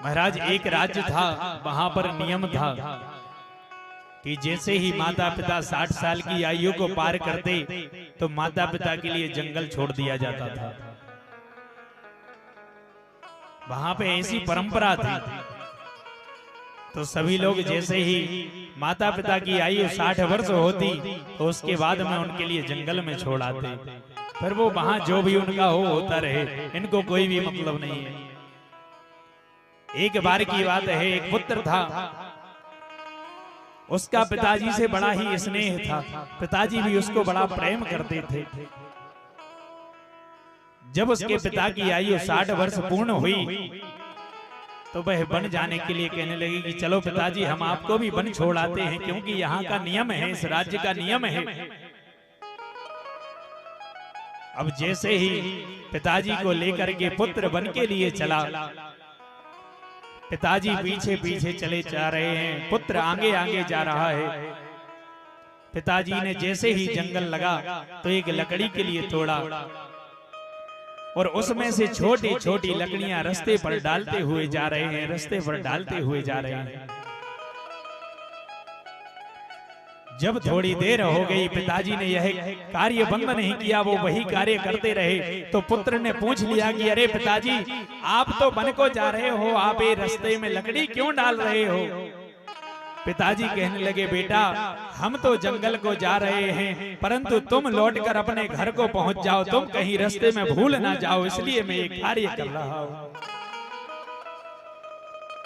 महाराज एक राज्य था, वहां पर नियम था कि जैसे ही माता पिता 60 साल की आयु को पार करते तो माता पिता के लिए जंगल छोड़ दिया जाता था। वहां पे ऐसी परंपरा थी। तो सभी लोग जैसे ही माता पिता की आयु 60 वर्ष होती तो उसके बाद में उनके लिए जंगल में छोड़ आते। फिर वो वहां जो भी उनका होता रहे, इनको कोई भी मतलब नहीं है। एक बार की बात है, एक पुत्र था, उसका पिताजी से बड़ा ही स्नेह था, पिताजी भी उसको बड़ा प्रेम करते थे। जब उसके पिता की आयु 60 वर्ष पूर्ण हुई तो वह वन जाने के लिए कहने लगी कि चलो पिताजी हम आपको भी वन छोड़ आते हैं, क्योंकि यहाँ का नियम है, इस राज्य का नियम है। अब जैसे ही पिताजी को लेकर के पुत्र वन के लिए चला, पिताजी पीछे पीछे चले जा रहे हैं, पुत्र आगे आगे जा रहा है। पिताजी ने जैसे ही जंगल लगा तो एक लकड़ी के लिए तोड़ा और उसमें से छोटी छोटी लकड़ियां रास्ते पर डालते हुए जा रहे हैं, रास्ते पर डालते हुए जा रहे हैं। जब थोड़ी देर हो गई, पिताजी ने यह कार्य बंद नहीं किया, वो वही कार्य करते रहे। तो पुत्र ने पूछ लिया कि अरे पिताजी, आप तो वन को जा रहे हो, आप ये रास्ते में लकड़ी क्यों डाल रहे हो? पिताजी कहने लगे, बेटा हम तो जंगल को जा रहे हैं, परंतु तुम लौटकर अपने घर को पहुंच जाओ, तुम कहीं रास्ते में भूल ना जाओ, इसलिए मैं ये कार्य कर रहा हूं।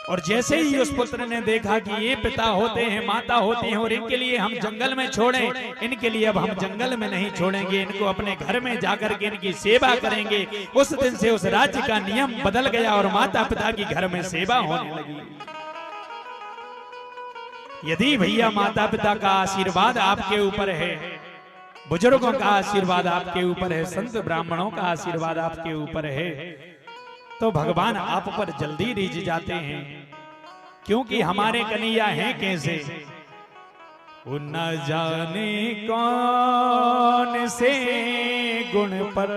और जैसे ही उस पुत्र ने देखा कि ये पिता होते हैं, माता होते हैं और इनके लिए हम जंगल में छोड़ें, इनके लिए अब हम जंगल में नहीं छोड़ेंगे, इनको अपने घर में जाकर के इनकी सेवा करेंगे। उस दिन से उस राज्य का नियम बदल गया और माता पिता की घर में सेवा होने लगी। यदि भैया माता पिता का आशीर्वाद आपके ऊपर है, बुजुर्गों का आशीर्वाद आपके ऊपर है, संत ब्राह्मणों का आशीर्वाद आपके ऊपर है, तो भगवान आप पर जल्दी रिझ जाते हैं। क्योंकि हमारे कन्हैया हैं कैसे, वो न जाने कौन से गुण पर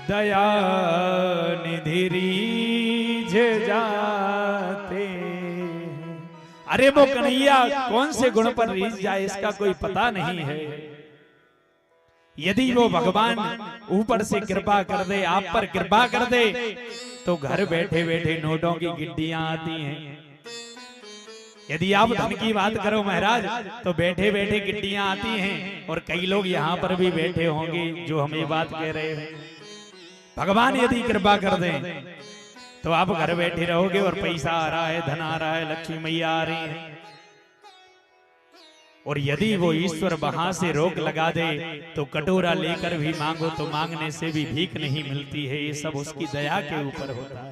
दया निधि रिझ जाते। अरे वो कन्हैया कौन से गुण पर रिझ जाए इसका कोई पता नहीं है। यदि वो भगवान ऊपर से कृपा कर दे, आप पर कृपा कर दे, तो घर बैठे बैठे नोटों की गिड्डियां आती हैं। यदि आप धन की बात करो महाराज, तो बैठे बैठे गिड्डियां आती हैं। और कई लोग यहाँ पर भी बैठे होंगे जो हम ये बात कह रहे हैं। भगवान यदि कृपा कर दें तो आप घर बैठे रहोगे और पैसा आ रहा है, धन आ रहा है, लक्ष्मी मैया आ रही है। और यदि वो ईश्वर वहां से रोक लगा दे तो कटोरा लेकर भी मांगो तो मांगने से भी भीख नहीं मिलती है। ये सब उसकी दया के ऊपर होता है।